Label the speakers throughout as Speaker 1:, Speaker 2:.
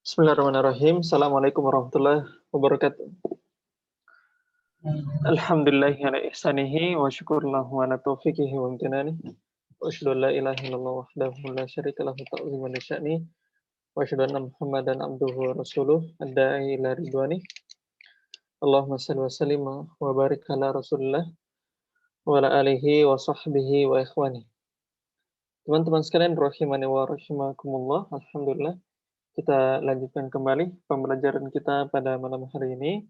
Speaker 1: Bismillahirrahmanirrahim. Assalamualaikum warahmatullahi wabarakatuh. Alhamdulillahi ala ihsanihi wa syukurlahu ala taufiqihi wa amtinani. Wa asyhadu an la ilaha illallah wahdahu la syarika lahu ta'ziman li sya'ni. Wa asyhadu anna Muhammadan abduhu wa rasuluh ad-da'i ila ridwani. Allahumma shalli wa sallim wa barik ala Rasulillah wa ala alihi wa sahbihi wa ikhwani. Teman-teman sekalian rahimani wa rahimakumullah. Alhamdulillah kita lanjutkan kembali pembelajaran kita pada malam hari ini.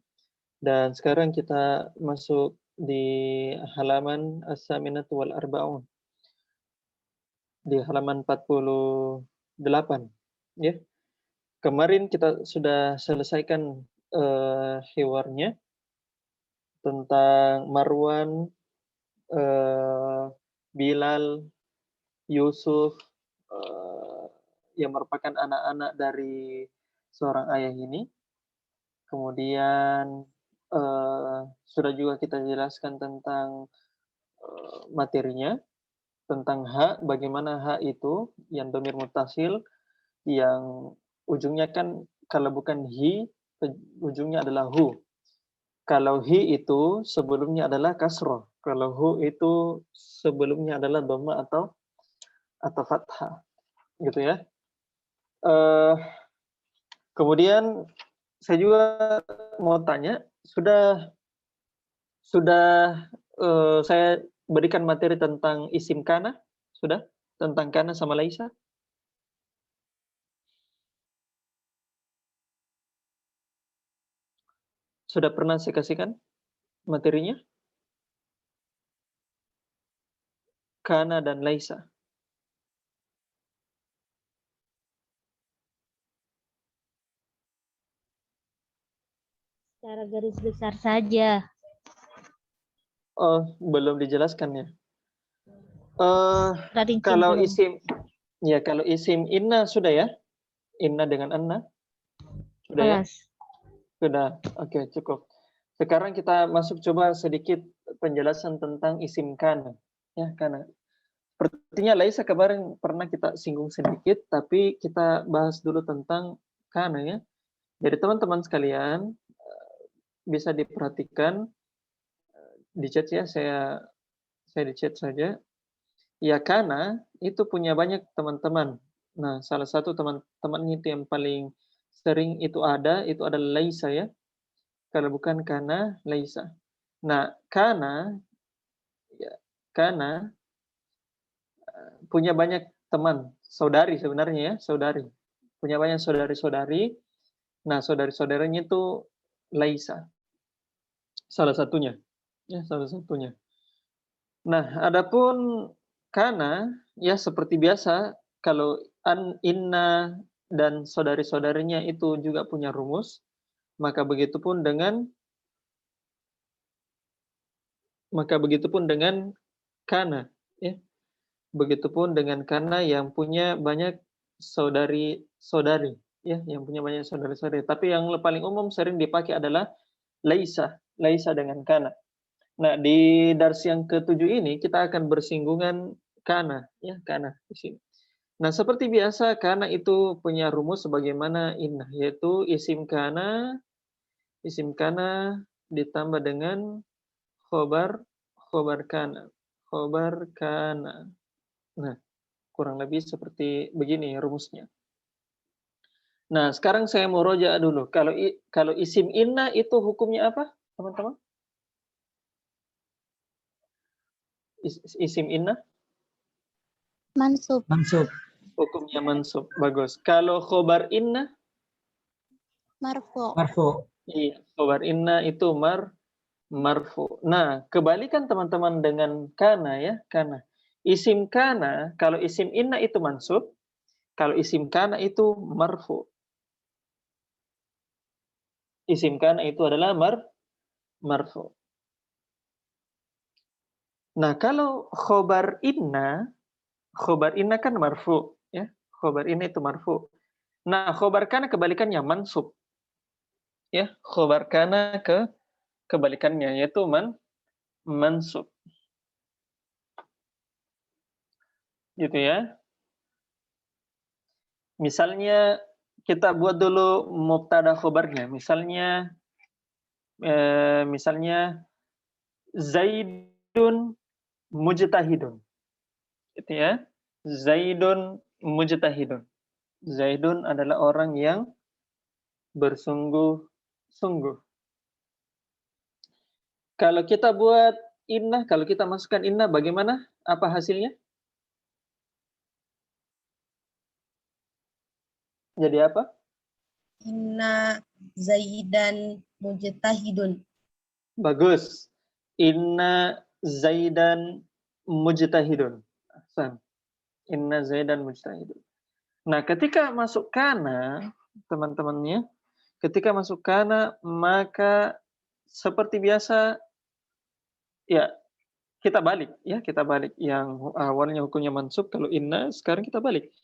Speaker 1: Dan sekarang kita masuk di halaman As-Saminatu wal Arba'un. Di halaman 48. Ya. Kemarin kita sudah selesaikan hiwarnya tentang Marwan, Bilal, Yusuf, yang merupakan anak-anak dari seorang ayah ini. Kemudian sudah juga kita jelaskan tentang materinya, tentang hak, bagaimana hak itu yang dhamir muttasil, yang ujungnya kan kalau bukan hi, ujungnya adalah hu. Kalau hi itu sebelumnya adalah kasroh, kalau hu itu sebelumnya adalah dhamma atau fathah, gitu ya. Kemudian saya juga mau tanya, sudah saya berikan materi tentang isim kana? Sudah? Tentang kana sama laisa? Sudah pernah saya kasihkan materinya? Kana dan laisa.
Speaker 2: Secara garis besar saja.
Speaker 1: Oh, belum dijelaskan ya.
Speaker 2: Rating
Speaker 1: Kalau
Speaker 2: belum.
Speaker 1: kalau isim inna sudah ya? Inna dengan anna? Sudah ya? Sudah. Oke, cukup. Sekarang kita masuk coba sedikit penjelasan tentang isim kana. Ya, kana. Sepertinya laisa kemarin pernah kita singgung sedikit, tapi kita bahas dulu tentang kana ya. Jadi teman-teman sekalian bisa diperhatikan di chat ya, saya di chat saja. Ya kana itu punya banyak teman-teman. Nah, salah satu teman-teman itu yang paling sering itu adalah laisa ya. Kalau bukan kana, laisa. Nah, kana punya banyak teman, saudari sebenarnya ya, saudari. Punya banyak saudari-saudari. Nah, saudari-saudaranya itu laisa. Salah satunya. Ya, salah satunya. Nah, adapun kana ya seperti biasa kalau inna dan saudari-saudarinya itu juga punya rumus, maka begitupun dengan kana ya. Begitupun dengan kana yang punya banyak saudari-saudari ya, yang punya banyak saudari-saudari. Tapi yang paling umum sering dipakai adalah laisa dengan kana. Nah, di dars yang ke-7 ini kita akan bersinggungan kana ya, kana di sini. Nah, seperti biasa kana itu punya rumus sebagaimana inna, yaitu isim kana ditambah dengan khobar kana. Nah, kurang lebih seperti begini rumusnya. Nah, sekarang saya mau roja dulu. Kalau isim inna itu hukumnya apa, teman-teman? Isim inna?
Speaker 2: Mansub.
Speaker 1: Hukumnya mansub. Bagus. Kalau khobar inna?
Speaker 2: Marfu.
Speaker 1: Iya, khobar inna itu marfu. Nah, kebalikan teman-teman dengan kana ya, kana. Isim kana, kalau isim inna itu mansub, kalau isim kana itu marfu. Isim kana itu adalah marfu. Nah, kalau khobar inna kan marfu, ya. Khobar inna itu marfu. Nah, khobar kana kebalikannya mansub. Ya, khobar kana kebalikannya yaitu mansub. Gitu ya. Misalnya kita buat dulu mubtada khobarnya. Misalnya Zaidun mujtahidun. Gitu ya. Zaidun mujtahidun. Zaidun adalah orang yang bersungguh-sungguh. Kalau kita buat inna, kalau kita masukkan inna, bagaimana? Apa hasilnya? Jadi apa?
Speaker 3: Inna Zaidan mujtahidun.
Speaker 1: Bagus. Inna Zaidan mujtahidun. Ahsan. Inna Zaidan mujtahidun. Nah, ketika masuk kana, teman-temannya, ketika masuk kana, maka seperti biasa, ya, kita balik. Kita balik. Yang awalnya hukumnya mansub, kalau inna, sekarang kita balik.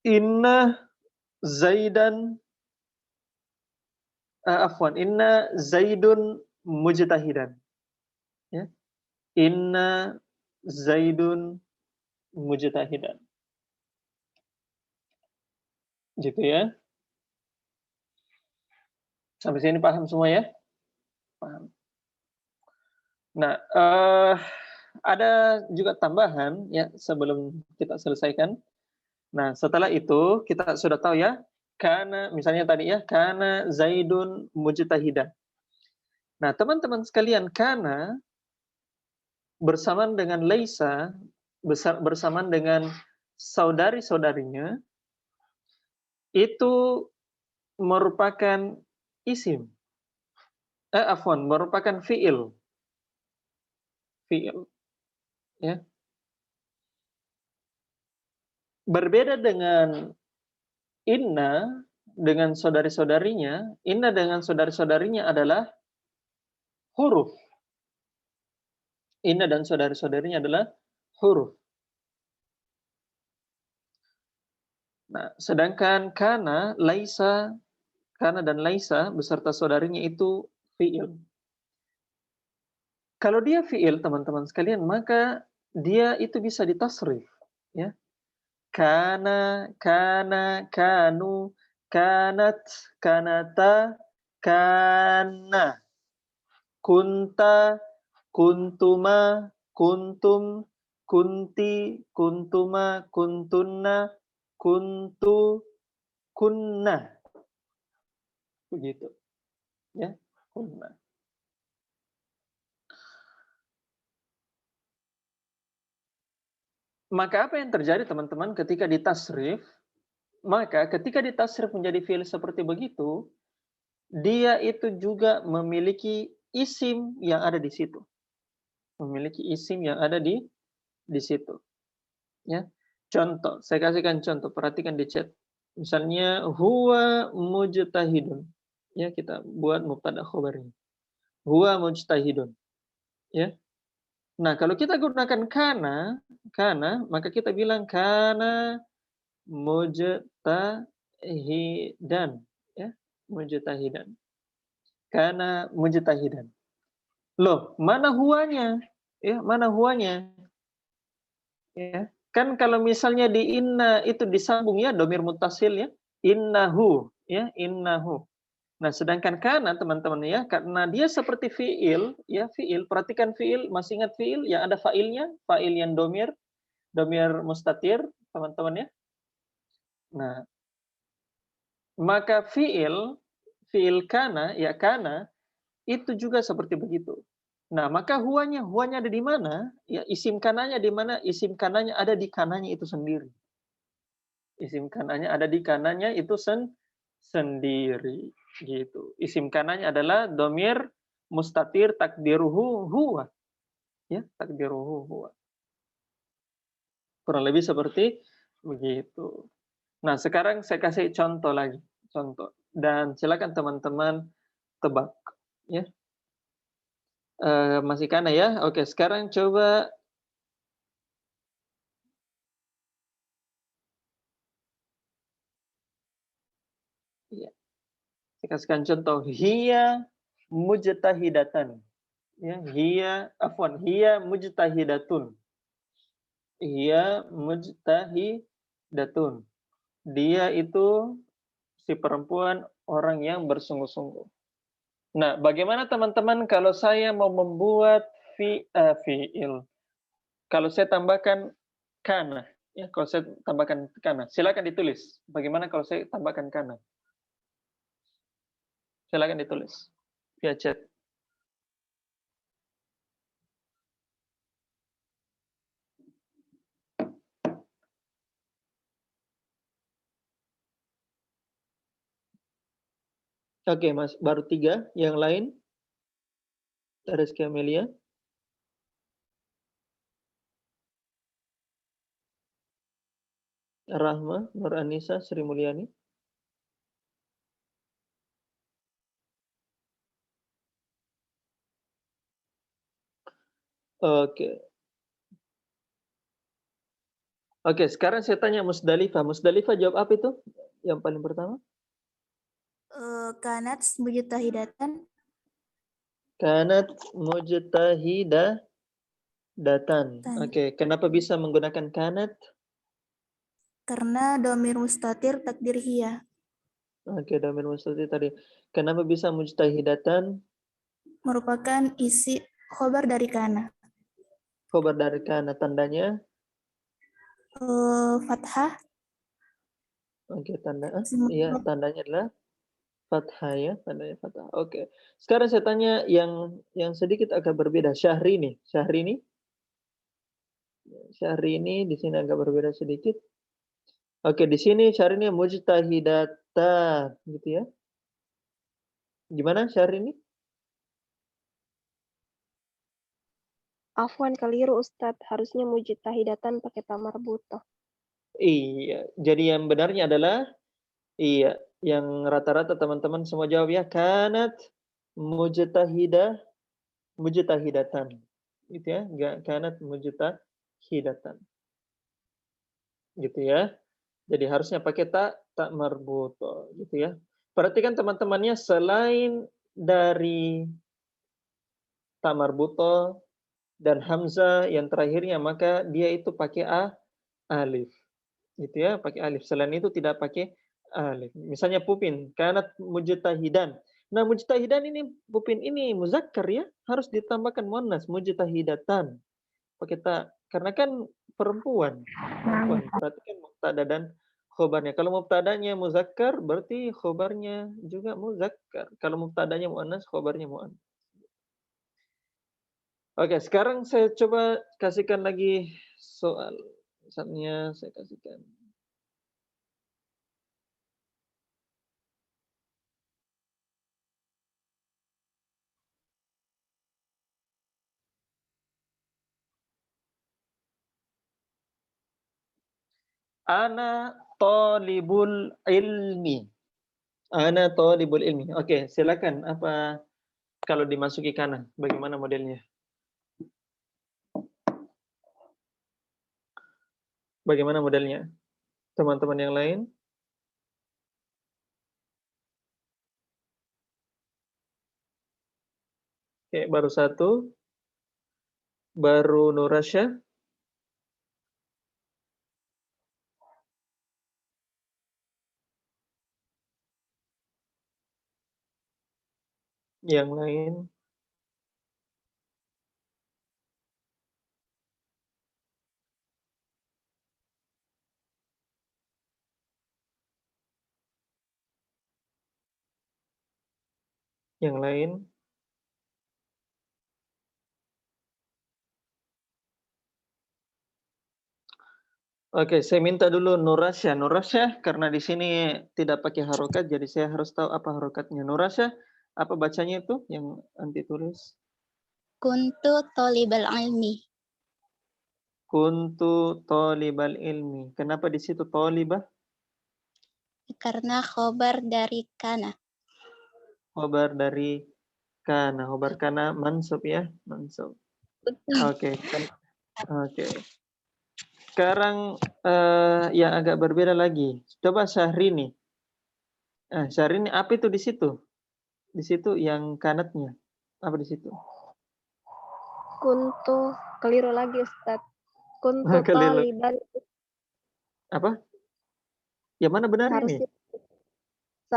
Speaker 1: Inna Zaidan, Inna Zaidun mujtahidan. Ya. Inna Zaidun mujtahidan. Gitu ya. Sampai sini paham semua ya? Paham. Nah, ada juga tambahan ya sebelum kita selesaikan. Nah, setelah itu kita sudah tahu ya, karena misalnya tadi ya, karena Zaidun mujtahidan. Nah, teman-teman sekalian, karena bersamaan dengan laisa, bersamaan dengan saudari-saudarinya, itu merupakan isim. Merupakan fi'il. Fi'il. Ya. Berbeda dengan inna dengan saudari-saudarinya, inna dengan saudari-saudarinya adalah huruf. Inna dan saudari-saudarinya adalah huruf. Nah, sedangkan kana, laisa, kana dan laisa beserta saudarinya itu fi'il. Kalau dia fi'il, teman-teman sekalian, maka dia itu bisa ditasrif, ya. Kana, kanu, kanat, kanata, kana, kunta, kuntuma, kuntum, kunti, kuntuma, kuntunna, kuntu, kunna. Begitu. Ya, kunna. Maka apa yang terjadi teman-teman ketika ditasrif? Maka ketika ditasrif menjadi fi'il seperti begitu, dia itu juga memiliki isim yang ada di situ. Memiliki isim yang ada di situ. Ya. Contoh, saya kasihkan contoh, perhatikan di chat. Misalnya huwa mujtahidun. Ya, kita buat mubtada khobarnya. Huwa mujtahidun. Ya. Nah, kalau kita gunakan kana, maka kita bilang kana mujtahidan, ya, mujtahidan. Kana mujtahidan. Loh, mana huwanya? Ya, mana huwanya? Ya. Kan kalau misalnya di inna itu disambung ya domir muttasil ya, innahu, ya, innahu. Nah, sedangkan kana teman-teman ya, karena dia seperti fiil, ya, fiil, perhatikan fiil, masih ingat fiil yang ada fa'ilnya, fa'il yang domir mustatir, teman-teman ya. Nah, maka fiil kana, ya kana, itu juga seperti begitu. Nah, maka huwanya ada di mana? Ya, isim kananya di mana? Isim kananya ada di kananya itu sendiri. Isim kananya ada di kananya itu sendiri, gitu. Isim kananya adalah domir mustatir takdiruhu huwa. Ya, takdiruhu huwa. Kurang lebih seperti begitu. Nah, sekarang saya kasih contoh lagi, contoh. Dan silakan teman-teman tebak, ya. Masih kana ya? Oke, sekarang coba ya, saya kasihkan contoh. Hiya mujtahidatan. Ya, hiya mujtahidatun. Hiya mujtahidatun. Dia itu si perempuan orang yang bersungguh-sungguh. Nah, bagaimana teman-teman kalau saya mau membuat fi'il? Kalau saya tambahkan kana, ya, kalau saya tambahkan kana, silakan ditulis. Bagaimana kalau saya tambahkan kana? Silakan ditulis via chat. Oke, Mas, baru 3. Yang lain? Rizky Amelia. Rahma, Nur Anissa, Sri Mulyani. Oke. Oke, sekarang saya tanya Musdalifah. Musdalifah jawab apa itu? Yang paling pertama?
Speaker 4: Kanat mujtahidatan.
Speaker 1: Kanat mujtahidatan. Oke, kenapa bisa menggunakan kanat?
Speaker 4: Karena domir mustatir takdir hiya.
Speaker 1: Oke, domir mustatir tadi. Kenapa bisa mujtahidatan?
Speaker 4: Merupakan isi khobar dari kana.
Speaker 1: Khobar dari kana, tandanya?
Speaker 4: Fathah.
Speaker 1: Oke, iya, tandanya adalah fathah ya, tandanya fathah. Oke. Sekarang saya tanya yang sedikit agak berbeda. Syahrini di sini agak berbeda sedikit. Oke, di sini Syahrini mujtahidatan gitu ya. Gimana Syahrini?
Speaker 5: Afwan keliru Ustadz, harusnya mujtahidatan pakai ta marbutoh.
Speaker 1: Iya, jadi yang benarnya adalah iya, yang rata-rata teman-teman semua jawab ya, kanat mujtahidatan. Gitu ya, enggak kanat mujtahidatan. Gitu ya. Jadi harusnya pakai tak marbutoh gitu ya. Perhatikan teman-temannya, selain dari tak marbutoh dan hamzah yang terakhirnya, maka dia itu pakai alif. Gitu ya, pakai alif. Selain itu tidak pakai alif. Misalnya Pupin, kanat mujtahidan. Nah, mujtahidan ini, Pupin ini muzakkar ya, harus ditambahkan muannas, mujtahidatan. Pakai ta, karena kan perempuan. Berarti kan mubtada dan khobarnya. Kalau mubtadanya muzakkar, berarti khobarnya juga muzakkar. Kalau mubtadanya muannas, khobarnya muannas. Oke, sekarang saya coba kasihkan lagi soal. Misalnya saya kasihkan. Ana talibul ilmi. Ana talibul ilmi. Oke, silakan. Apa kalau dimasuki kana? Bagaimana modelnya? Bagaimana modelnya? Teman-teman yang lain? Oke, baru satu. Baru Nurasya. Yang lain? Yang lain? Oke, saya minta dulu Nurasya. Nurasya, karena di sini tidak pakai harokat, jadi saya harus tahu apa harokatnya. Nurasya, apa bacanya itu yang anti tulis?
Speaker 2: Kuntu tolibal ilmi.
Speaker 1: Kuntu tolibal ilmi. Kenapa di situ tolibah?
Speaker 2: Karena khobar dari kana.
Speaker 1: Khobar dari kana. Khobar kana mansub ya, mansub. Oke, oke. Sekarang yang agak berbeda lagi. Coba Syahrini. Syahrini apa itu di situ? Di situ yang kanatnya. Apa di situ?
Speaker 5: Kuntu, keliru lagi Ustadz. Kuntu
Speaker 1: Keliru.
Speaker 5: taliban.
Speaker 1: Apa? Yang mana benar ini?
Speaker 5: Harusnya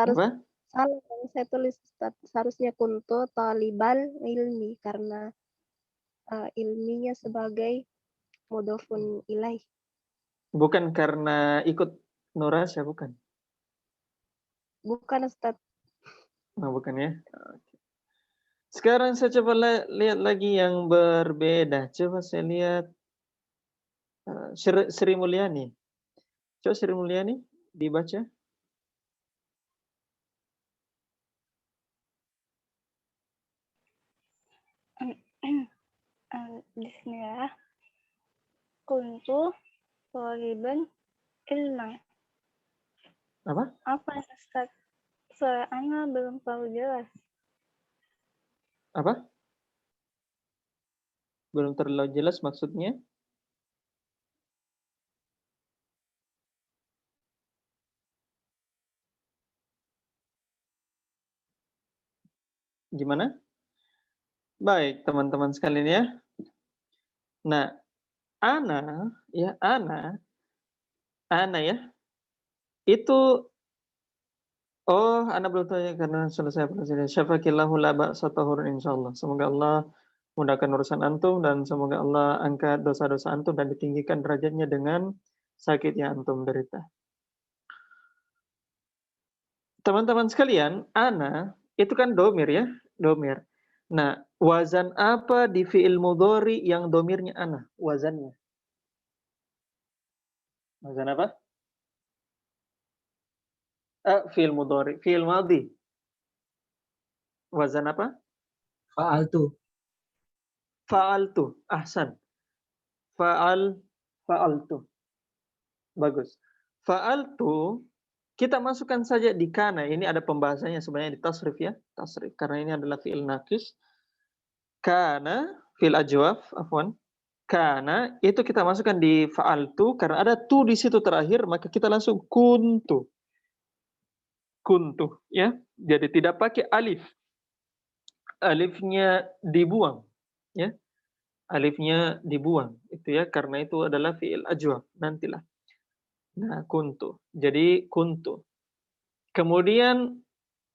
Speaker 1: Apa?
Speaker 5: Salah yang saya tulis, Ustaz. Seharusnya kuntu talibal ilmi karena ilminya sebagai mudhofun ilaih.
Speaker 1: Bukan karena ikut Nurasya, bukan.
Speaker 5: Bukan, Ustaz.
Speaker 1: Nah, bukan ya. Oke. Sekarang saya coba lihat lagi yang berbeda. Coba saya lihat Sri Mulyani. Coba Sri Mulyani dibaca.
Speaker 5: Bismillah. Kuntu taliban ilma.
Speaker 1: Apa?
Speaker 5: Apa, Ustaz? Soalnya belum terlalu jelas.
Speaker 1: Apa? Belum terlalu jelas maksudnya. Gimana? Baik, teman-teman sekalian ya. Nah, ana ya, ana ya. Itu ana belum tanya karena selesai penjelasan. Syafakillahu la ba'sa tahurun insyaallah. Semoga Allah mudahkan urusan antum dan semoga Allah angkat dosa-dosa antum dan ditinggikan derajatnya dengan sakit yang antum derita. Teman-teman sekalian, ana itu kan domir ya, domir. Nah, wazan apa di fi'il mudhari yang domirnya ana? Wazannya. Wazan apa? Fi'il mudhari, fi'il madhi. Wazan apa?
Speaker 6: Fa'altu.
Speaker 1: Fa'altu. Ahsan. Fa'altu. Bagus. Fa'altu kita masukkan saja di kana. Ini ada pembahasannya sebenarnya di tasrif ya. Tasrif karena ini adalah fi'il naqis. Kana fi'il ajwaf, afwan. Kana itu kita masukkan di fa'altu karena ada tu di situ terakhir, maka kita langsung kuntu. Kuntu ya. Jadi tidak pakai alif. Alifnya dibuang ya. Alifnya dibuang itu ya karena itu adalah fi'il ajwaf nantilah. Nah, kuntu. Jadi kuntu. Kemudian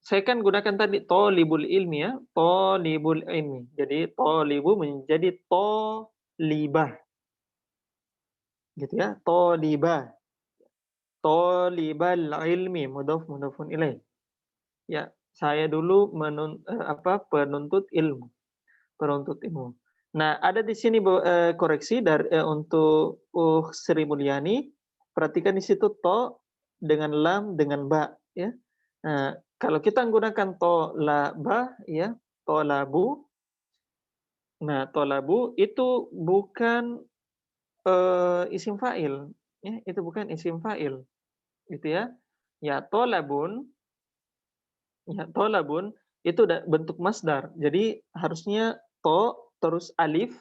Speaker 1: saya kan gunakan tadi tolibul ilmi ya, tolibul ilmi. Jadi tolibu menjadi tolibah. Gitu ya, tolibah. Tolibal ilmi mudhafun ilaih. Ya, saya dulu penuntut ilmu. Penuntut ilmu. Nah, ada di sini koreksi dari untuk Sri Mulyani. Perhatikan di situ to dengan lam dengan ba ya. Nah, kalau kita menggunakan to la ba ya, to labu. Nah, to labu itu bukan isim fa'il ya, itu bukan isim fa'il. Gitu ya. Ya tolabun itu bentuk masdar. Jadi harusnya to terus alif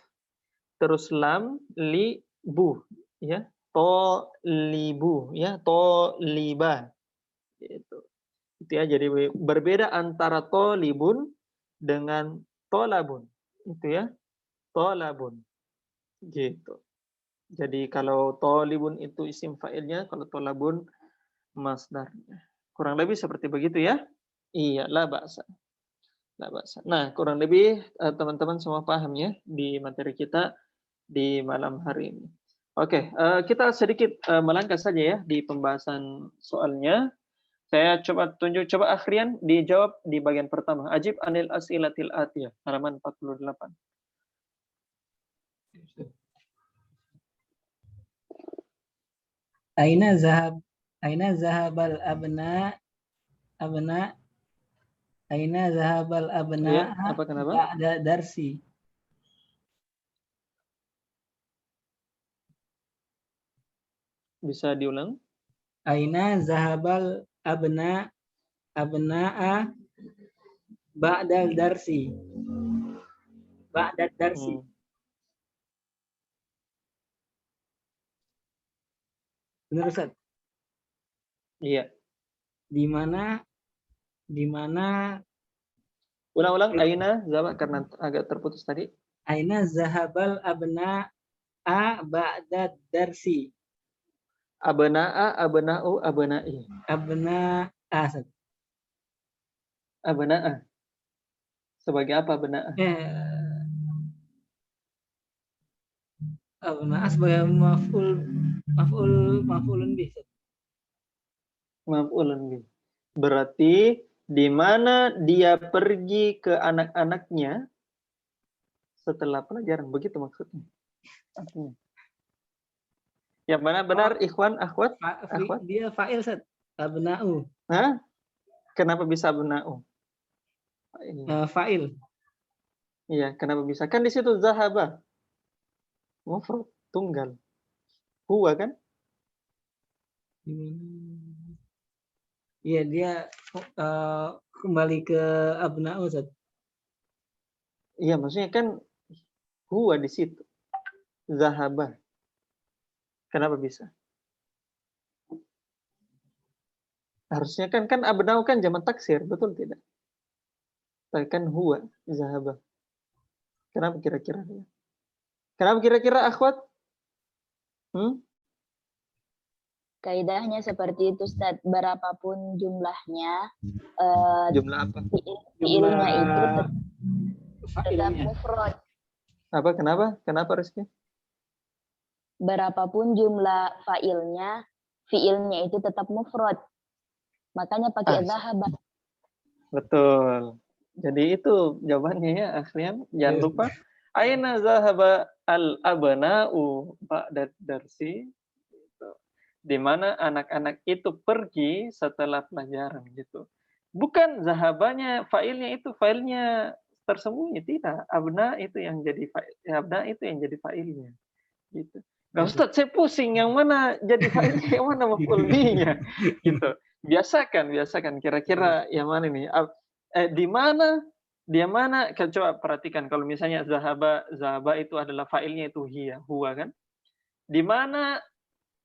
Speaker 1: terus lam li bu ya. To libu ya, to liba. Gitu. Itu ya, jadi berbeda antara to libun dengan tolabun. Itu ya. Tolabun. Gitu. Jadi kalau tolibun itu isim fa'ilnya, kalau tolabun masdarnya. Kurang lebih seperti begitu ya. Iya, la ba'sa. La ba'sa. Nah, kurang lebih teman-teman semua paham ya di materi kita di malam hari ini. Oke, kita sedikit melangkah saja ya di pembahasan soalnya. Saya coba Akhrian dijawab di bagian pertama. Ajib anil as'ilatil atiyah, halaman 48.
Speaker 6: Aina zahabal abna Aina zahabal abna
Speaker 1: Ya, apa kenapa?
Speaker 6: ba'da darsi.
Speaker 1: Bisa diulang?
Speaker 6: Aina zahabal abna'a ba'da darsi. Ba'da darsi. Benar Ustaz?
Speaker 1: Iya.
Speaker 6: Di mana
Speaker 1: Ulang-ulang aina zahab karena agak terputus tadi.
Speaker 6: Aina zahabal abna'a ba'da darsi.
Speaker 1: Abna'a, abna'u, abna'i.
Speaker 6: Abna'a.
Speaker 1: Abna'a. Sebagai apa abna'a?
Speaker 6: Abna'a sebagai maf'ulun bih.
Speaker 1: Maf'ulun bih. Berarti di mana dia pergi ke anak-anaknya setelah pelajaran, begitu maksudnya. Artinya. Yang benar-benar ikhwan, akhwat, akhwat.
Speaker 6: Dia fa'il, Ustaz. Abna'u.
Speaker 1: Hah? Kenapa bisa abna'u?
Speaker 6: Fa'il.
Speaker 1: Iya, kenapa bisa? Kan di situ zahaba. Mufrad, tunggal. Huwa kan?
Speaker 6: Iya, dia kembali ke abna'u, Ustaz.
Speaker 1: Iya, maksudnya kan huwa di situ. Zahaba. Kenapa bisa? Harusnya kan abna'u kan jamak taksir, betul tidak? Tapi kan huwa zahaba. Kenapa kira-kira? Kenapa kira-kira akhwat?
Speaker 7: Kaidahnya seperti itu, Ustaz. Berapapun jumlahnya,
Speaker 1: Jumlah apa?
Speaker 7: fiilnya itu tetap
Speaker 6: Fa'ilnya.
Speaker 7: mufrad.
Speaker 1: Apa? Kenapa? Kenapa Rizky?
Speaker 7: Berapapun jumlah fiilnya itu tetap mufrad. Makanya pakai zahaba.
Speaker 1: Betul. Jadi itu jawabannya ya, akhirnya jangan lupa. Aina zahaba al-abna'u ba'da darsi. Di mana anak-anak itu pergi setelah pelajaran gitu. Bukan zahabanya failnya itu failnya tersembunyi, tidak. Abna itu yang jadi failnya gitu. Nah, Ustaz, saya pusing yang mana jadi failnya, yang mana maf'ulnya gitu. Biasakan kira-kira yang mana nih? Di mana coba perhatikan kalau misalnya zahaba itu adalah failnya itu huwa kan? Di mana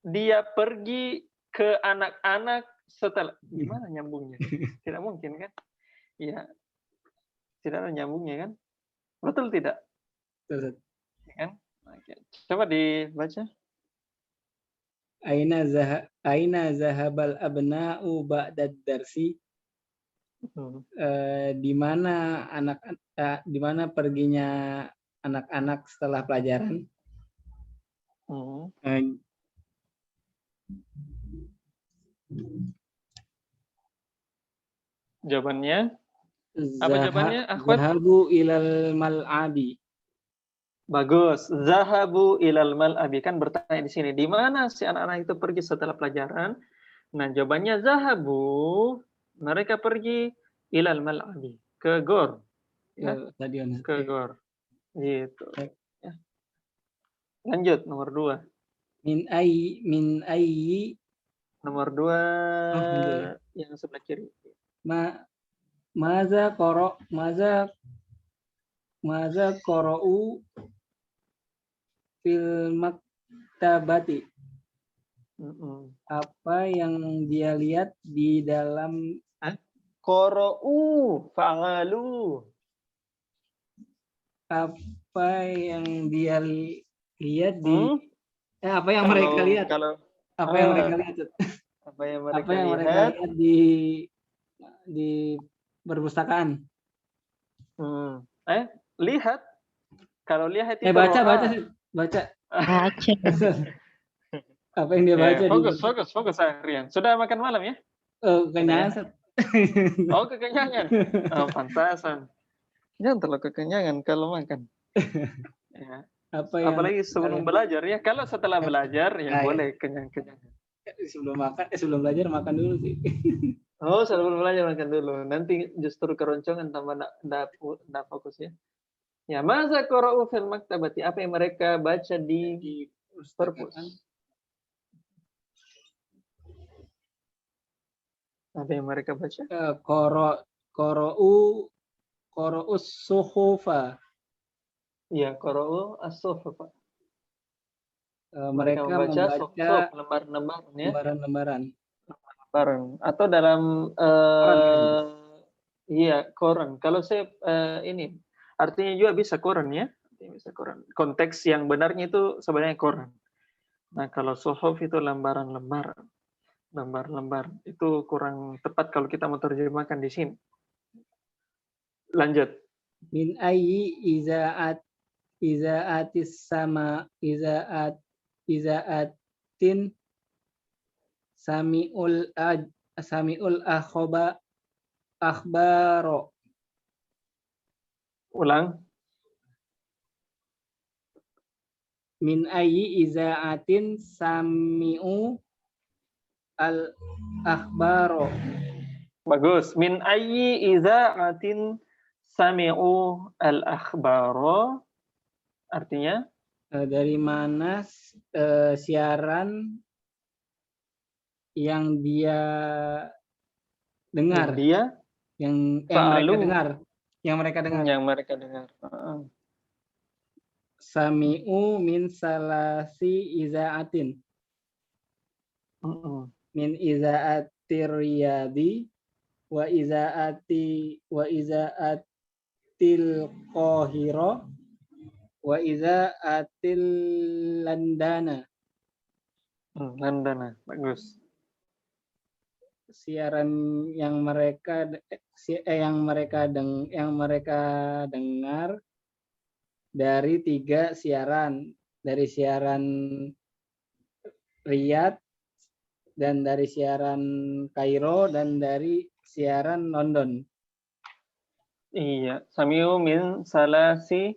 Speaker 1: dia pergi ke anak-anak setelah, gimana nyambungnya? Tidak mungkin kan? Iya. Tidak ada nyambungnya kan? Betul tidak?
Speaker 6: Betul.
Speaker 1: Ya kan? Oke. Coba dibaca.
Speaker 6: Aina zahabal abna'u ba'da darsi. Di mana perginya anak-anak setelah pelajaran?
Speaker 1: Jawabannya apa jawabannya? Akhwat?
Speaker 6: Zahabu ilal mal'abi.
Speaker 1: Bagus. Zahabu ilal mal'abi, kan bertanya di sini. Di mana si anak-anak itu pergi setelah pelajaran? Nah, jawabannya zahabu, mereka pergi ilal mal'abi, ke gor. Ya,
Speaker 6: Stadion.
Speaker 1: ke gor. Gitu. Ya. Lanjut nomor 2.
Speaker 6: Min ayyi
Speaker 1: Nomor 2 yang sebelah kiri.
Speaker 6: Maza qara'u fil maktabati. Apa yang dia lihat di dalam
Speaker 1: qara'u fa'alu.
Speaker 6: Apa yang dia lihat di apa yang mereka lihat? Apa yang mereka lihat di perpustakaan?
Speaker 1: Lihat. Kalau lihat itu
Speaker 6: baca. Apa yang dia baca?
Speaker 1: Fokus Rian. Sudah makan malam ya?
Speaker 6: Kekenyangan.
Speaker 1: Kekenyangan. Pantasan. Jangan terlalu kekenyangan kalau makan. Ya. Apalagi sebelum belajar ya. Kalau setelah belajar ya boleh kenyang-kenyangan.
Speaker 6: Sebelum belajar makan dulu sih.
Speaker 1: Sebelum belajar makan dulu. Nanti justru keroncongan tambah enggak fokus ya. Ya, maza qara'u fil maktabati, apa yang mereka baca di perpus? Apa yang mereka baca?
Speaker 6: Qara'us suhufa.
Speaker 1: Iya, qara'u as-suhufa.
Speaker 6: Mereka membaca lembaran-lembaran.
Speaker 1: Atau dalam koran. Kalau saya ini artinya juga bisa koran ya. Bisa koran. Konteks yang benarnya itu sebenarnya koran. Nah, kalau suhuf itu lembar-lembar. Lembar-lembar. Itu kurang tepat kalau kita mau terjemahkan di sini. Lanjut.
Speaker 6: Min ayyi izaatis sama izaatin samiul akhbaro.
Speaker 1: Ulang.
Speaker 6: Min ayyi izaatin sami'u al akhbaro.
Speaker 1: Bagus. Min ayyi iza'atin sami'u al-akhbaro. Artinya?
Speaker 6: Dari mana siaran yang dia dengar, yang mereka dengar. Sami'u min salasi izaatin. Min izaatir riyadi wa izaatil qahira wa izaatil landana.
Speaker 1: Landana, bagus.
Speaker 6: Siaran yang mereka dengar dari 3 siaran, dari siaran Riyadh, dan dari siaran Kairo, dan dari siaran London.
Speaker 1: Iya, sami'u min salasi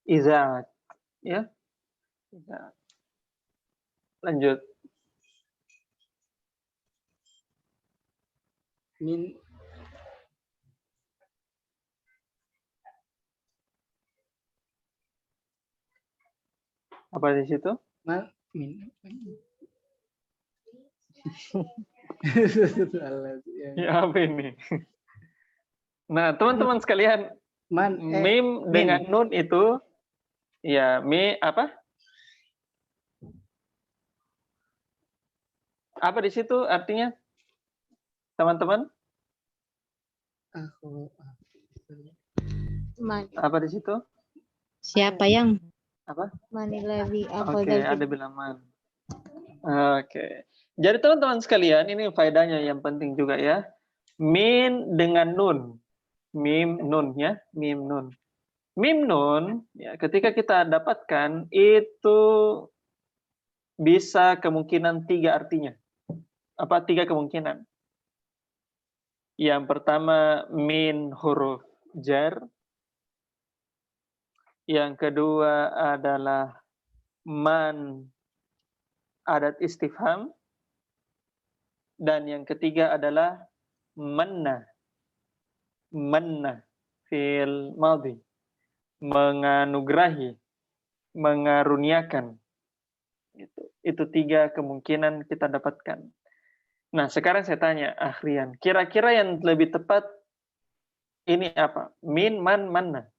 Speaker 1: iza'at. Ya. Lanjut. Apa di situ? Ya, apa ini? Nah, teman-teman sekalian, mim dengan nun itu, ya, apa? Apa di situ artinya, teman-teman? Apa di situ?
Speaker 8: Siapa yang?
Speaker 1: Apa?
Speaker 8: Manilazi.
Speaker 1: Oke, ada bilang man. Oke. Jadi teman-teman sekalian, ini faedahnya yang penting juga ya. Min dengan nun. Mim nun ya, mim nun. Mim nun, ya, ketika kita dapatkan itu bisa kemungkinan 3 artinya. Apa 3 kemungkinan? Yang pertama min huruf jar. Yang kedua adalah man adat istifham. Dan yang ketiga adalah manna. Manna fil madhi. Menganugerahi, mengaruniakan. Itu 3 kemungkinan kita dapatkan. Nah, sekarang saya tanya, Akhrian, kira-kira yang lebih tepat ini apa? Min, man, manna?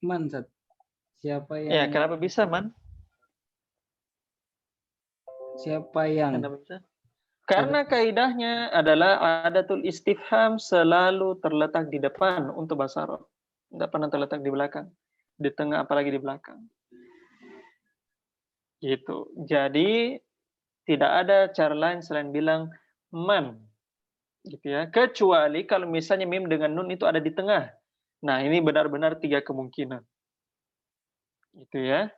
Speaker 6: Man, siapa yang?
Speaker 1: Ya, kenapa bisa man?
Speaker 6: Siapa yang?
Speaker 1: Kenapa bisa? Karena kaidahnya adalah adatul istifham selalu terletak di depan untuk bahasa Arab. Tidak pernah terletak di belakang. Di tengah, apalagi di belakang. Gitu. Jadi, tidak ada cara lain selain bilang man. Gitu ya. Kecuali kalau misalnya mim dengan nun itu ada di tengah. Nah, ini benar-benar 3 kemungkinan. Gitu ya.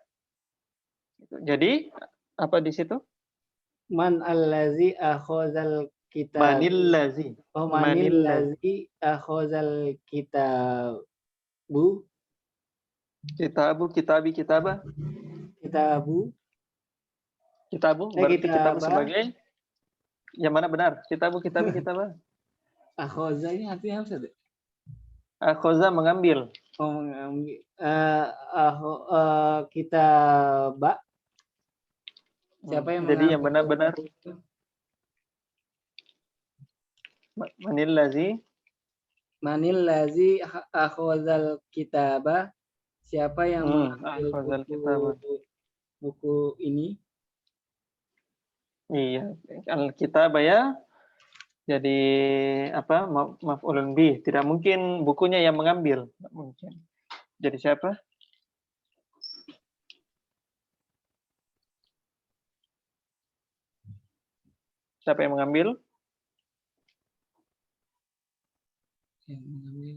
Speaker 1: Jadi, apa di situ?
Speaker 6: Man allazi akhazal kitab.
Speaker 1: Manillazi.
Speaker 6: Oh, manillazi akhazal kitabu.
Speaker 1: Kitabu, kitabi, kitaba.
Speaker 6: Kitabu.
Speaker 1: Kitabu, berarti kitabu sebagai yang mana benar? Kitabu, kitabi, kitaba.
Speaker 6: Akhoza ini artinya apa sih?
Speaker 1: Akhoza mengambil.
Speaker 6: Oh, mengambil. Kitaba. Siapa yang
Speaker 1: jadi yang benar-benar
Speaker 6: Manillazi akhazal kitaba. Siapa yang mengambil buku ini?
Speaker 1: Iya, al-kitab ya. Jadi apa? Maf'ulun bih. Tidak mungkin bukunya yang mengambil. Tidak mungkin. Jadi siapa? Siapa yang mengambil?
Speaker 6: Yang mengambil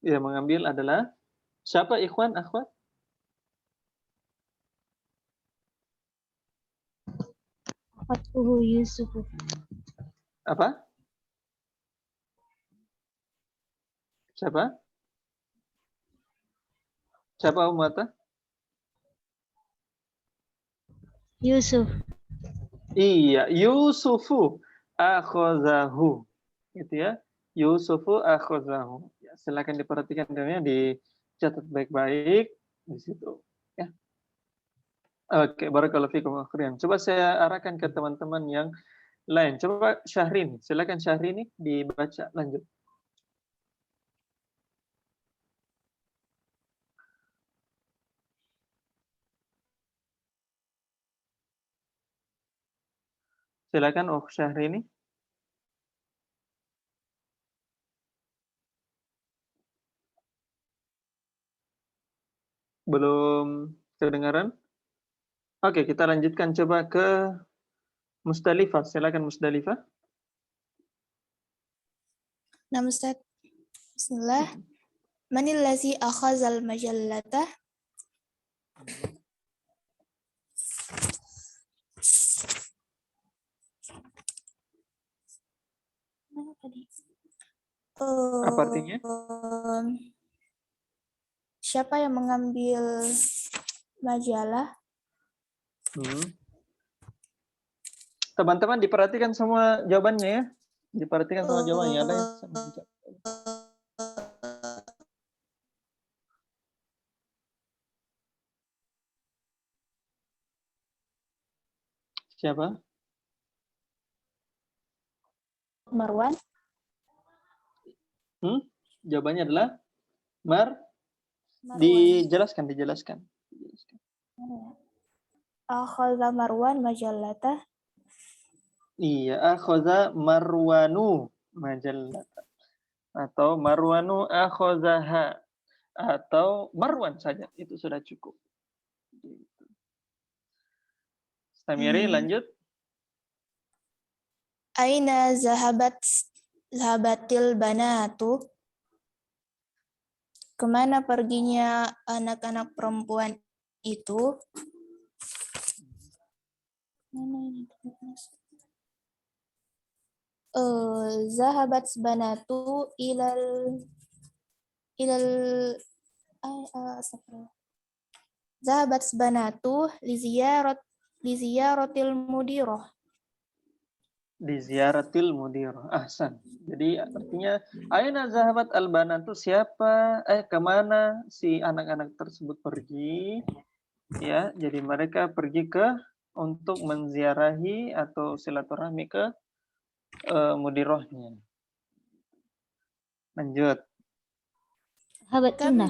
Speaker 1: Ya, mengambil adalah siapa ikhwan, akhwat?
Speaker 8: Akhwatuhu Yusufu.
Speaker 1: Apa? Siapa? Siapa Umata?
Speaker 8: Yusuf.
Speaker 1: Iya, Yusufu akhozahu. Gitu ya. Yusufu akhozahu. Ya, silakan diperhatikan ya, dicatat baik-baik di situ. Ya. Oke, barakallahu fikum akhrian. Coba saya arahkan ke teman-teman yang lain. Coba Syahrini, silakan Syahrini dibaca lanjut. Silakan Syahrini. Belum kedengaran? Oke, kita lanjutkan coba ke Musdalifah. Silakan Musdalifah.
Speaker 4: Nah, Ustaz. Bismillah. Manil lazi akhazal majallata? Mana tadi?
Speaker 1: Apa artinya?
Speaker 4: Siapa yang mengambil majalah?
Speaker 1: Teman-teman diperhatikan semua jawabannya ya. Diperhatikan semua jawabannya. Ada yang siapa?
Speaker 7: Marwan.
Speaker 1: Jawabannya adalah Marwan. Dijelaskan.
Speaker 4: Akhadha Marwan majallata.
Speaker 1: Iya, akhadha Marwanu majallata. Atau Marwanu akhadhaha. Atau Marwan saja, itu sudah cukup. Samiri, lanjut.
Speaker 4: Aina zahabatil banatu? Kemana perginya anak-anak perempuan itu? Mana ini? Zahabat banatu ilal Zahabat banatu li ziyaratil mudirah.
Speaker 1: Di ziyaratil mudirah. Ahsan. Jadi artinya aina zahabat al-banatu, siapa kemana si anak-anak tersebut pergi? Ya, jadi mereka pergi untuk menziarahi atau silaturahmi ke mudirahnya. Lanjut.
Speaker 8: Zahabat tunnah.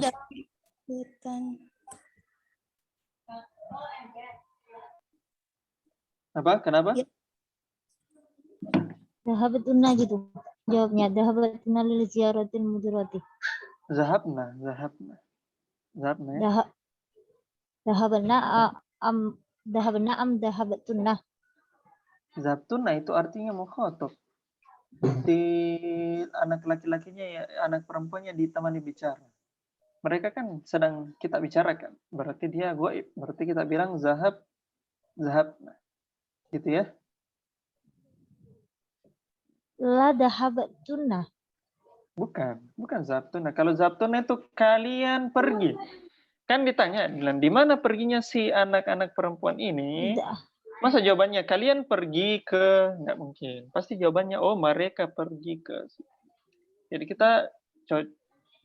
Speaker 1: Apa? Kenapa?
Speaker 4: Ya.
Speaker 8: Zahabat tunnah gitu. Jawabnya zahabat tunnah lil ziyaratil mudirati.
Speaker 1: Zahabna ya.
Speaker 8: Zahabna am zahabat tunnah.
Speaker 1: Zahabtunna itu artinya mukhatab. Si anak laki-lakinya ya, anak perempuannya ditemani bicara. Mereka kan sedang kita bicarakan. Berarti dia gaib. Berarti kita bilang zahabna. Gitu ya.
Speaker 8: La zahabat tunnah.
Speaker 1: Bukan zahabtunna. Kalau zahabtunna itu kalian pergi. Kan ditanya, di mana perginya si anak-anak perempuan ini? Masa jawabannya kalian pergi ke, nggak mungkin. Pasti jawabannya, oh mereka pergi ke. Jadi kita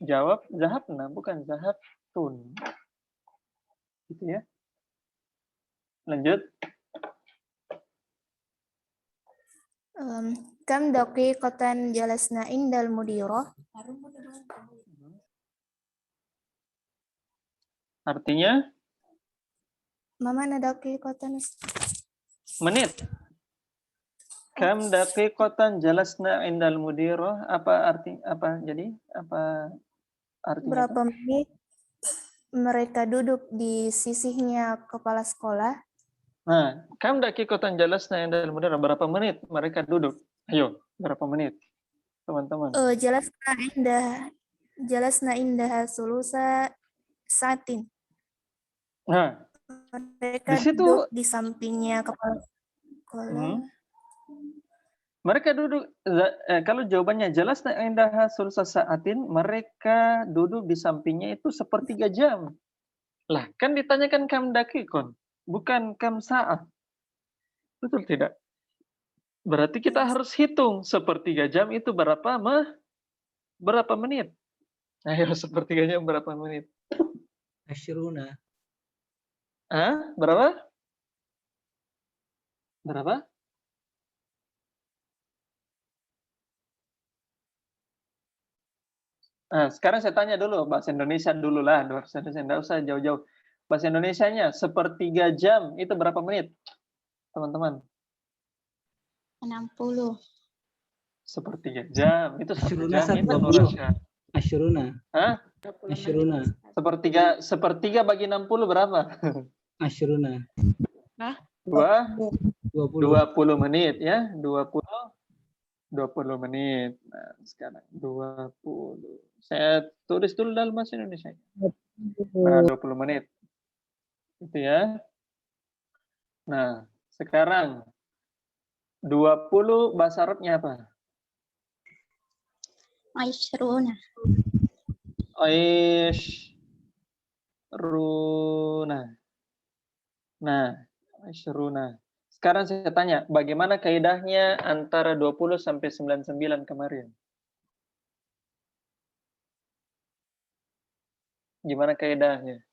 Speaker 1: jawab zahabna, bukan zahabtun. Gitu ya. Lanjut.
Speaker 4: Kam daqiqatan jalasna indal mudirah?
Speaker 1: Artinya?
Speaker 4: Mana daqiqatan?
Speaker 1: Menit. Kam daqiqatan jalasna indal mudirah. Apa artinya? Apa artinya?
Speaker 4: Berapa menit mereka duduk di sisihnya kepala sekolah?
Speaker 1: Nah, kam daqiqatan jalasna indal mudirah. Berapa menit mereka duduk? Ayo, berapa menit, teman-teman?
Speaker 4: Jalasna indah sulusa saatin.
Speaker 1: Nah,
Speaker 4: Mereka
Speaker 1: di situ
Speaker 4: duduk di sampingnya kepala sekolah.
Speaker 1: mereka duduk, kalau jawabannya jelas indah sulsa saatin, mereka duduk di sampingnya itu sepertiga jam. Lah, kan ditanyakan kam dakikon, bukan kam saat. Betul tidak? Berarti kita harus hitung sepertiga jam itu berapa menit? Ayo, sepertiganya berapa menit?
Speaker 6: Asyruna.
Speaker 1: Berapa? Berapa? Nah, sekarang saya tanya dulu bahasa Indonesia dulu lah, bahasa Indonesia enggak usah jauh-jauh. Bahasa Indonesianya sepertiga jam itu berapa menit, teman-teman?
Speaker 2: 60.
Speaker 1: Sepertiga jam itu 1
Speaker 6: Asyruna
Speaker 1: jam
Speaker 6: Ustaz,
Speaker 1: itu
Speaker 6: 20.
Speaker 1: Indonesia.
Speaker 6: Asyruna. Asyruna.
Speaker 1: Sepertiga bagi 60 berapa?
Speaker 6: Asyruna.
Speaker 1: 20 menit ya, 20 menit. Nah, sekarang 20. Saya tulis dulu dalam bahasa Indonesia. Nah, 20 menit. Itu ya. Nah, sekarang 20 bahasa Arabnya apa?
Speaker 2: Aishruna.
Speaker 1: Aishruna. Nah, Aishruna. Sekarang saya tanya, bagaimana kaidahnya antara 20 sampai 99 kemarin? Gimana kaidahnya?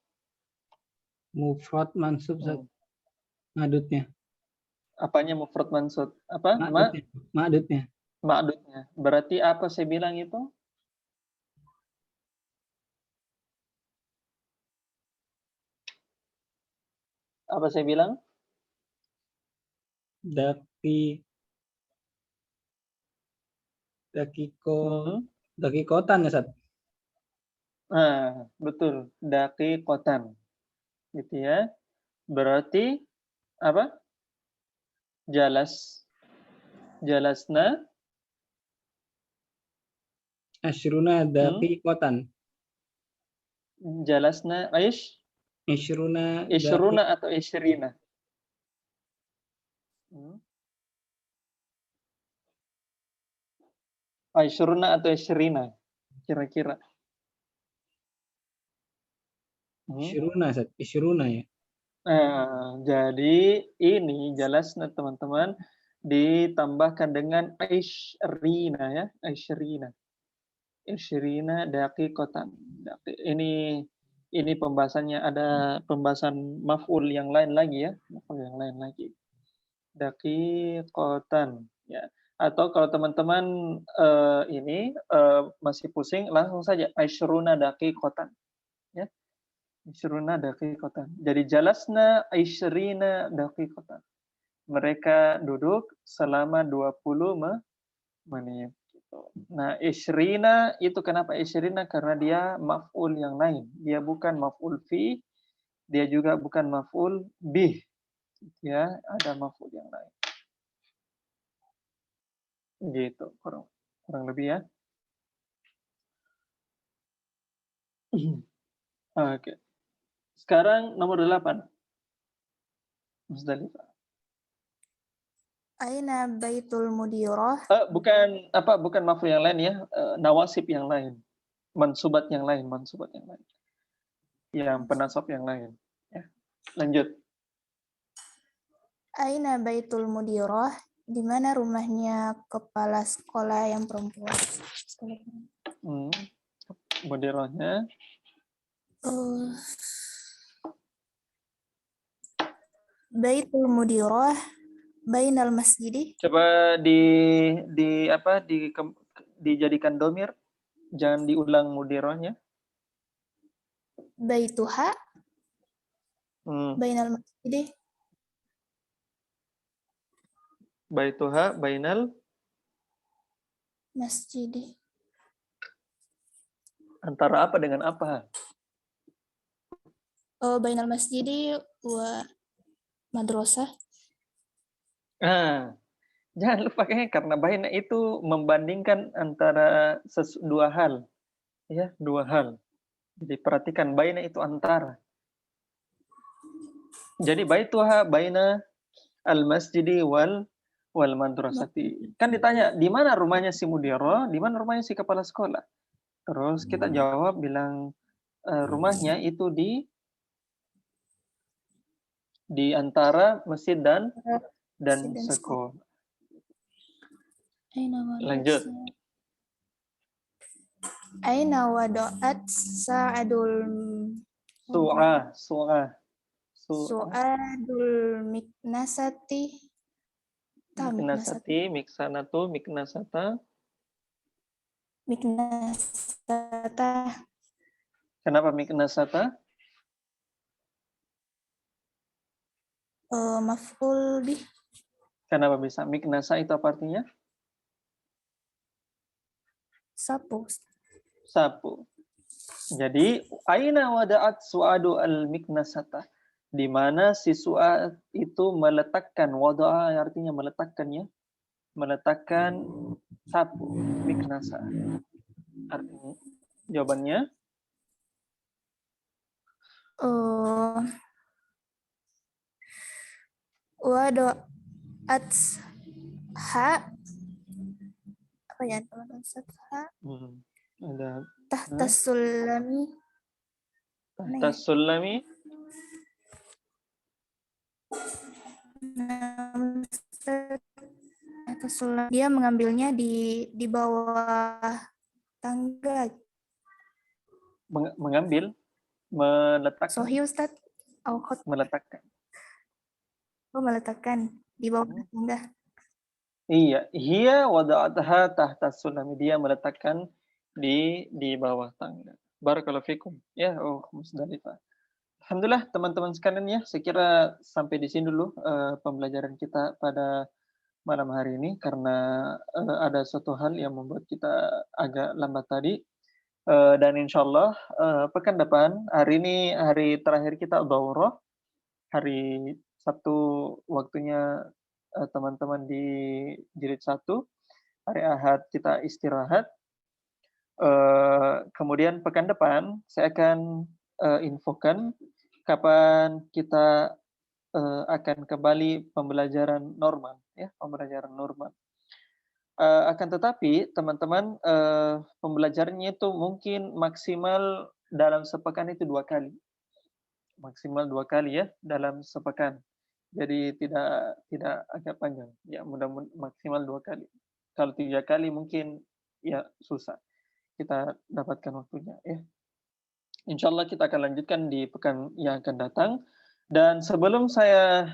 Speaker 6: Mufrad mansub Ustaz. Madudnya.
Speaker 1: Apanya mufrad mansub? Apa?
Speaker 6: Ma'dudnya.
Speaker 1: Ma'dudnya. Berarti apa saya bilang itu? Apa saya bilang?
Speaker 6: Dakikotan ya, Ustaz?
Speaker 1: Betul. Dakikotan. Gitu ya. Berarti apa? Jalasna.
Speaker 6: Asyruna dakikotan.
Speaker 1: Jalasna Ishruna atau Ishrina? Ishruna atau Ishrina? Kira-kira.
Speaker 6: Isyruna, Ustaz. Isyruna ya.
Speaker 1: Jadi ini jelasnya teman-teman ditambahkan dengan Ishrina ya. Ishrina daqiqatan. Ini pembahasannya, ada pembahasan maf'ul yang lain lagi ya. Maf'ul yang lain lagi. Daqiqatan ya. Atau kalau teman-teman masih pusing, langsung saja Ishruna daqiqatan ya. Ishruna daqiqatan. Jadi jalasna Ishrina daqiqatan. Mereka duduk selama 20 menit. Nah, Ishrina itu kenapa Ishrina? Karena dia maf'ul yang lain. Dia bukan maf'ul fi, dia juga bukan maf'ul bih. Ya, ada maf'ul yang lain. Gitu, kurang lebih ya. Oke. Sekarang nomor 8. Musdalifah.
Speaker 4: Aina baitul mudirah.
Speaker 1: Bukan maf'ul yang lain ya, nawasib yang lain. Mansubat yang lain. Yang penasab yang lain. Ya. Lanjut.
Speaker 4: Aina baitul mudirah, di mana rumahnya kepala sekolah yang perempuan?
Speaker 1: Mudirahnya.
Speaker 4: Baitul mudirah bainal masjidi.
Speaker 1: Coba dijadikan domir, jangan diulang mudirahnya.
Speaker 4: Baituha bainal masjidi.
Speaker 1: Baituha bainal
Speaker 4: masjidi.
Speaker 1: Antara apa dengan apa?
Speaker 4: Bainal masjidi wa madrasah.
Speaker 1: Jangan lupa karena baina itu membandingkan antara dua hal. Ya, dua hal. Jadi perhatikan baina itu antara. Jadi baituha baina al-masjidi wal madrasati. Kan ditanya, di mana rumahnya si mudiro, di mana rumahnya si kepala sekolah. Terus kita jawab bilang rumahnya itu di antara masjid dan sekolah. Lanjut.
Speaker 4: Aina wado'at sa'adul su'adul miknasati
Speaker 1: miknasata. Kenapa miknasata?
Speaker 4: Maf'ul bih.
Speaker 1: Kenapa bisa? Miknasa itu apa artinya?
Speaker 4: Sapu.
Speaker 1: Jadi aina wada'at su'adu al-miknasata. Di mana si Su'ad itu meletakkan, wada'a artinya meletakkannya, meletakkan sapu, miknasa. Artinya jawabannya
Speaker 4: wado'at apa ya teman-teman?
Speaker 1: Ada
Speaker 4: tahtas sulami. Dia mengambilnya di bawah tangga.
Speaker 1: Mengambil, meletakkan.
Speaker 4: Sohi Ustaz.
Speaker 1: Meletakkan.
Speaker 4: Meletakkan di bawah tangga.
Speaker 1: Iya, hiya wada'atha tahta sulami. Dia meletakkan di bawah tangga. Barakallahu fikum. Ya, Musdalifah. Alhamdulillah teman-teman sekalian ya, saya kira sampai di sini dulu pembelajaran kita pada malam hari ini karena ada suatu hal yang membuat kita agak lambat tadi. Dan insyaallah pekan depan, hari ini hari terakhir kita daurah, hari Sabtu waktunya teman-teman di jilid 1, hari Ahad kita istirahat. Kemudian pekan depan saya akan infokan kapan kita akan kembali pembelajaran normal, ya, pembelajaran normal. Akan tetapi teman-teman pembelajarannya itu mungkin maksimal dalam sepekan itu 2 kali, maksimal 2 kali ya dalam sepekan. Jadi tidak agak panjang, ya mudah-mudahan maksimal 2 kali. Kalau 3 kali mungkin ya susah kita dapatkan waktunya ya. Insyaallah kita akan lanjutkan di pekan yang akan datang. Dan sebelum saya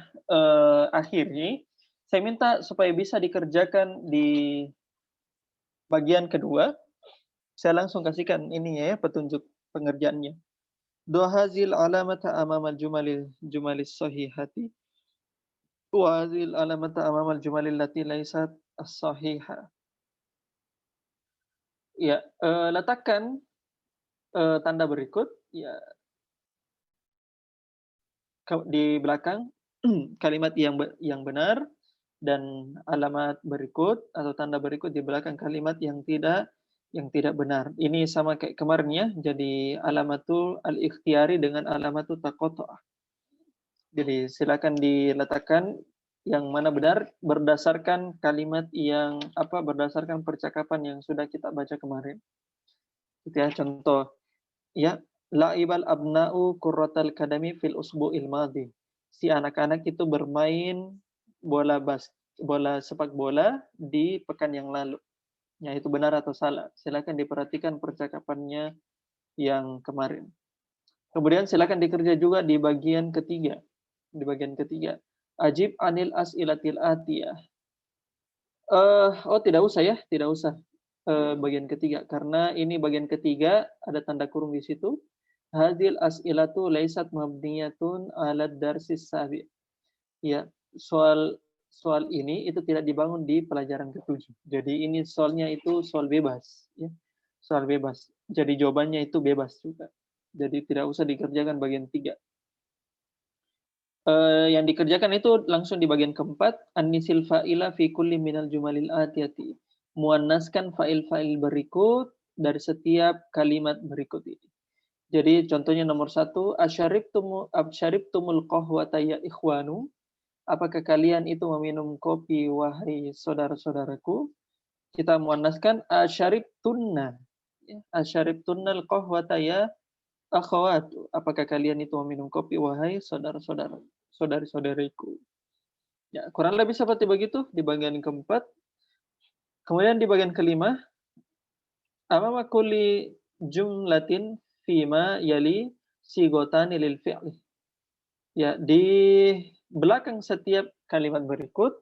Speaker 1: akhiri, saya minta supaya bisa dikerjakan di bagian kedua. Saya langsung kasihkan ininya ya, petunjuk pengerjaannya. Dua hazil alamata amamal jumalis sahihati. Wa hazil alamata amamal jumalil lati laisat as-sahihah. Ya, letakkan tanda berikut ya di belakang kalimat yang benar dan alamat berikut atau tanda berikut di belakang kalimat yang tidak benar. Ini sama kayak kemarin ya. Jadi alamatul al-ikhtiyari dengan alamatul taqatta'ah. Jadi silakan diletakkan yang mana benar berdasarkan kalimat yang berdasarkan percakapan yang sudah kita baca kemarin. Itu ya contoh. Ya, la'ibal abna'u qurratal kadami fil usbu'il madhi. Si anak-anak itu bermain bola sepak bola di pekan yang lalu. Ya, itu benar atau salah? Silakan diperhatikan percakapannya yang kemarin. Kemudian silakan dikerja juga di bagian ketiga. Di bagian ketiga. Ajib anil as'ilatil atiyah. Tidak usah ya, tidak usah. Bagian ketiga karena ini bagian ketiga ada tanda kurung di situ. Hadil as'ilatu laisat mabniyatun 'ala darsis sabi'. Ya, soal ini itu tidak dibangun di pelajaran ke-7. Jadi ini soalnya itu soal bebas, ya. Soal bebas. Jadi jawabannya itu bebas juga. Jadi tidak usah dikerjakan bagian 3. Yang dikerjakan itu langsung di bagian keempat, annisil fa'ila fi kulli minal jumalil atiyati. Muannaskan fa'il-fa'il berikut dari setiap kalimat berikut ini. Jadi contohnya nomor 1, asyaribtumul qahwata ya ikhwanu. Apakah kalian itu meminum kopi wahai saudara-saudaraku? Kita muannaskan asyaribtunna. Asyaribtunnal qahwata ya akhawatu. Apakah kalian itu meminum kopi wahai saudara-saudara, saudari-saudariku? Ya, kurang lebih seperti begitu di bagian keempat. Kemudian di bagian kelima, amama kulli jumlatin fima yali sigotani lil fi'li. Ya, di belakang setiap kalimat berikut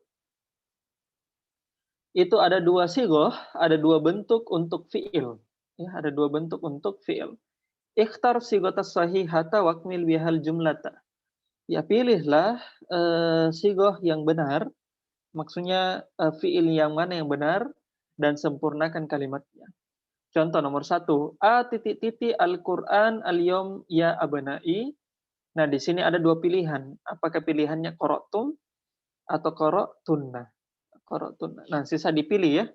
Speaker 1: itu ada dua sigoh, ada dua bentuk untuk fi'il. Ya, ada dua bentuk untuk fi'il. Ikhtar sigotas sahihata wakmil bihal jumlata. Ya, pilihlah sigoh yang benar, maksudnya fi'il yang mana yang benar, dan sempurnakan kalimatnya. Contoh nomor 1, Al-Quran al-yom ya abnai. Nah, di sini ada dua pilihan. Apakah pilihannya qara'tum atau qara'tunna? Qara'tunna. Nah, sisa dipilih ya.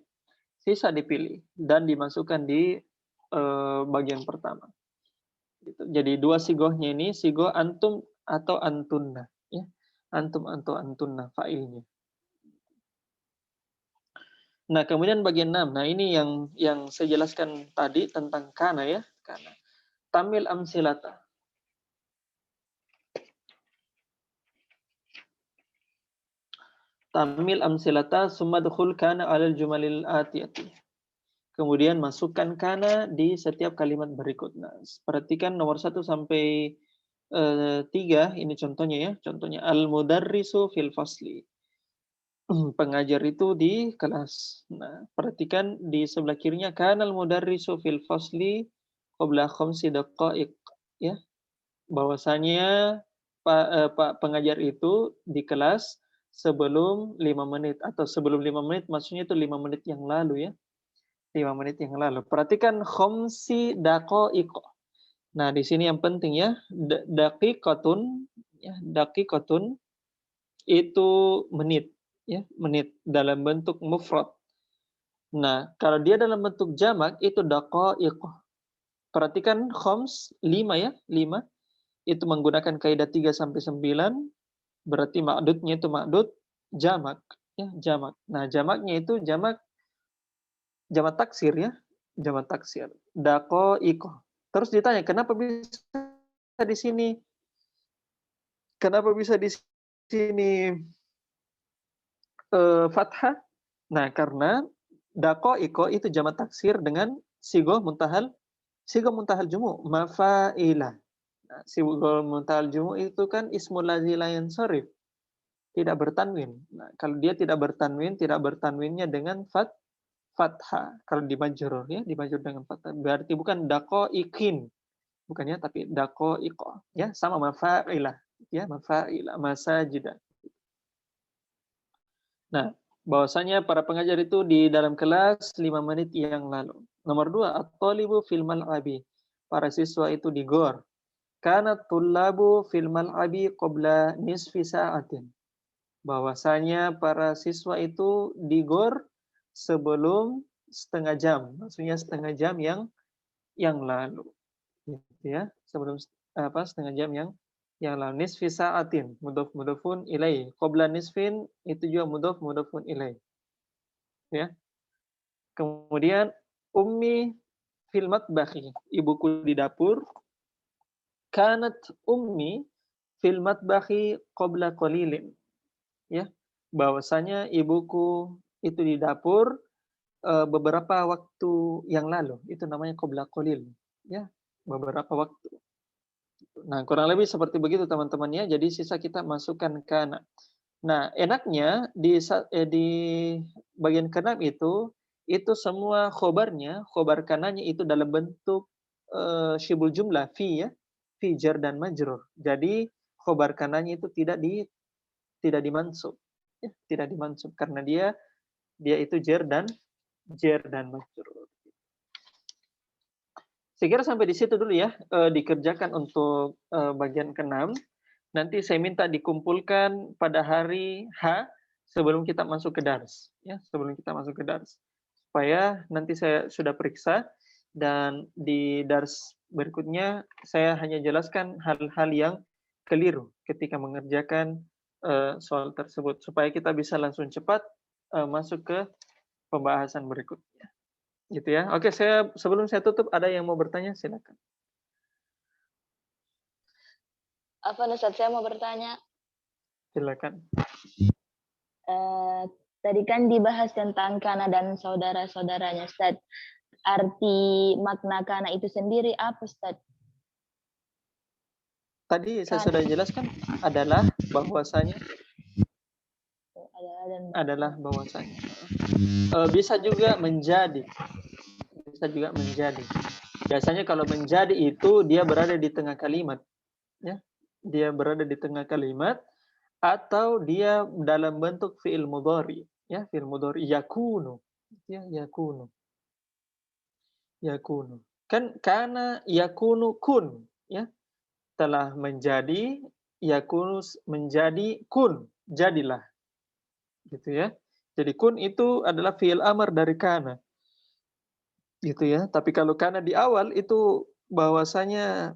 Speaker 1: Sisa dipilih dan dimasukkan di bagian pertama. Jadi dua sigohnya ini, sigoh antum atau antunna. Ya. Antum atau antunna fa'ilnya. Nah, kemudian bagian 6. Nah, ini yang saya jelaskan tadi tentang kana ya. Kana. Tamil amsilata. Tamil amsilata summa dukhul kana alal jumalil atiyati. Kemudian masukkan kana di setiap kalimat berikut. Nah, perhatikan nomor 1 sampai 3, ini contohnya ya. Contohnya al-mudarrisu fil fasli. Pengajar itu di kelas. Nah, perhatikan di sebelah kirinya kana al-mudarrisu fil fasli qabla khamsi daqaiq. Ya. Bahwasanya Pak pengajar itu di kelas sebelum 5 menit atau sebelum 5 menit maksudnya itu 5 menit yang lalu ya. 5 menit yang lalu. Perhatikan khamsi daqaiq. Nah, di sini yang penting ya, daqiqatun ya, daqiqatun itu menit ya, menit dalam bentuk mufrad. Nah, kalau dia dalam bentuk jamak itu daqaiq. Perhatikan khams 5 ya, 5 itu menggunakan kaidah 3 sampai 9, berarti ma'dudnya itu ma'dud jamak ya, jamak. Nah, jamaknya itu jamak taksir ya, jamak taksir. Daqaiq. Terus ditanya, kenapa bisa di sini? Kenapa bisa di sini fathah? Nah, karena daqaiq itu jamak taksir dengan sigoh muntahal jumu, mafailah. Nah, sigoh muntahal jumu itu kan ismul ladzi la yansharif, tidak bertanwin. Nah, kalau dia tidak bertanwinnya dengan fathah. Kalau dimajrur ya, dimajrur dengan fathah. Berarti bukan daqaiqin. Bukannya tapi daqaiq ya, sama mafailah ya, mafailah masajida. Nah, bahwasanya para pengajar itu di dalam kelas 5 menit yang lalu. Nomor 2, at-thalibu fil mal'abi. Para siswa itu di gor. Kana tullabu fil mal'abi qabla nisfi sa'atin. Bahwasanya para siswa itu di gor sebelum setengah jam. Maksudnya setengah jam yang lalu. Gitu ya, sebelum setengah jam yang lalu. Nisfi sa'atin mudhafun ilaih. Qabla nisfin itu juga mudhafun ilaih. Ya. Kemudian ummi fil matbakhi, ibuku di dapur. Kanat ummi fil matbakhi qabla qalilin. Ya. Bahwasanya ibuku itu di dapur beberapa waktu yang lalu. Itu namanya qabla qalil. Ya, beberapa waktu. Nah, kurang lebih seperti begitu teman-teman ya. Jadi sisa kita masukkan kana. Nah, enaknya di bagian keenam itu semua khobarnya, khobar kananya itu dalam bentuk syibul jumlah, fi ya, fi jar dan majrur. Jadi khobar kananya itu tidak dimansub. Ya, tidak dimansub karena dia itu jar dan majrur. Saya kira sampai di situ dulu ya, dikerjakan untuk bagian ke-6. nanti saya minta dikumpulkan pada hari H sebelum kita masuk ke dars, ya, sebelum kita masuk ke dars, supaya nanti saya sudah periksa dan di dars berikutnya saya hanya jelaskan hal-hal yang keliru ketika mengerjakan soal tersebut, supaya kita bisa langsung cepat masuk ke pembahasan berikutnya, gitu ya. Oke, sebelum saya tutup, ada yang mau bertanya, silakan.
Speaker 7: Apa Ustaz, saya mau bertanya.
Speaker 1: Silakan.
Speaker 7: Tadi kan dibahas tentang Kana dan saudara-saudaranya, Ustaz. Arti makna Kana itu sendiri apa, Ustaz?
Speaker 1: Tadi saya sudah jelaskan, adalah bahwasanya bisa juga menjadi. Bisa juga menjadi. Biasanya kalau menjadi itu dia berada di tengah kalimat, ya. Dia berada di tengah kalimat atau dia dalam bentuk fi'il mudhari, ya, fi'il mudhari yakunu, ya, yakunu. Yakunu. Kan kana yakunu kun, ya. Telah menjadi, yakunu menjadi, kun, jadilah. Gitu ya. Jadi kun itu adalah fi'il amar dari kana. Gitu ya. Tapi kalau kana di awal itu bahwasanya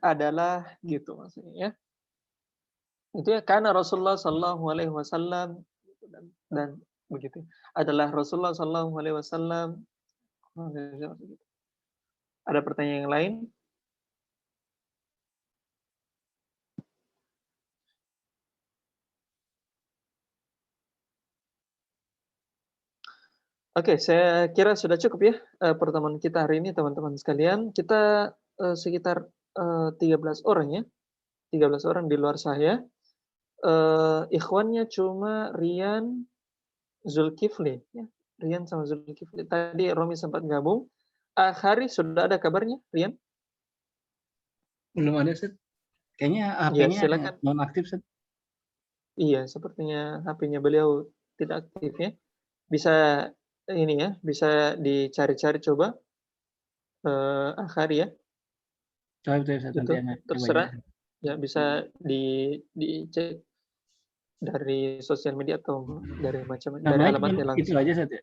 Speaker 1: adalah gitu maksudnya, ya. Itu ya, karena Rasulullah Shallallahu Alaihi Wasallam dan begitu adalah Rasulullah Shallallahu Alaihi Wasallam. Ada pertanyaan yang lain? Oke, saya kira sudah cukup ya pertemuan kita hari ini, teman-teman sekalian. Kita sekitar 13 orang ya, 13 orang di luar saya. Ikhwannya cuma Rian, Zulkifli, ya. Rian sama Zulkifli. Tadi Romi sempat gabung. Hari sudah ada kabarnya, Rian?
Speaker 6: Belum ada, Set. Kayaknya HP-nya
Speaker 1: ya,
Speaker 6: non aktif, Set.
Speaker 1: Iya, sepertinya HP-nya beliau tidak aktif ya. Bisa ini ya, bisa dicari-cari coba. Hari ya.
Speaker 6: Coba Set,
Speaker 1: gitu. Terserah. Ya, bisa dicek dari sosial media atau dari dari alamatnya langsung.
Speaker 6: Itu aja, Set, ya?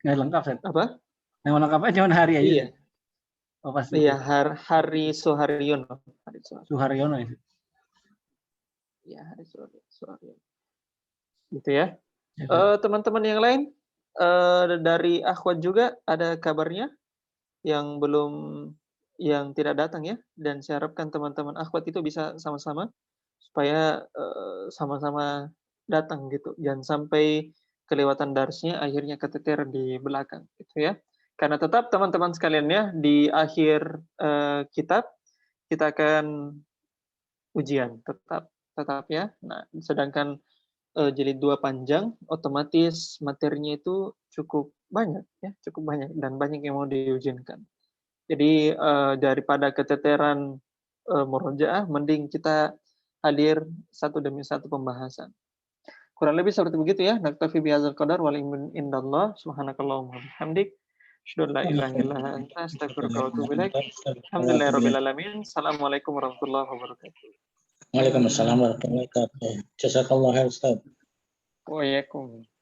Speaker 6: Nggak lengkap, Set.
Speaker 1: Apa?
Speaker 6: Yang lengkapnya cuma Hari aja.
Speaker 1: Iya.
Speaker 6: Oh, pasti.
Speaker 1: Iya, Hari Suharyono.
Speaker 6: Suharyono itu.
Speaker 1: Iya, Hari Suharyono. Gitu ya. Teman-teman yang lain, dari akhwat juga ada kabarnya yang tidak datang ya, dan saya harapkan teman-teman akhwat itu bisa sama-sama supaya sama-sama datang gitu, jangan sampai kelewatan darsnya akhirnya keteter di belakang gitu ya. Karena tetap teman-teman sekalian ya, di akhir kitab kita akan ujian tetap ya. Nah, sedangkan jilid 2 panjang, otomatis materinya itu cukup banyak ya, cukup banyak dan banyak yang mau diujiankan. Jadi daripada keteteran murojaah, mending kita hadir satu demi satu pembahasan. Kurang lebih seperti begitu ya. Naktafi bihadzal qadar wal ilmu indallah. Subhanakallahumma wa bihamdik, asyhadu an la ilaha illa anta, astaghfiruka wa atubu ilaik. Alhamdulillahirabbil alamin. Assalamualaikum warahmatullahi wabarakatuh.
Speaker 9: Waalaikumsalam warahmatullahi wabarakatuh. Jazakallahu khairan, Ustaz.
Speaker 1: Waalaikumsalam.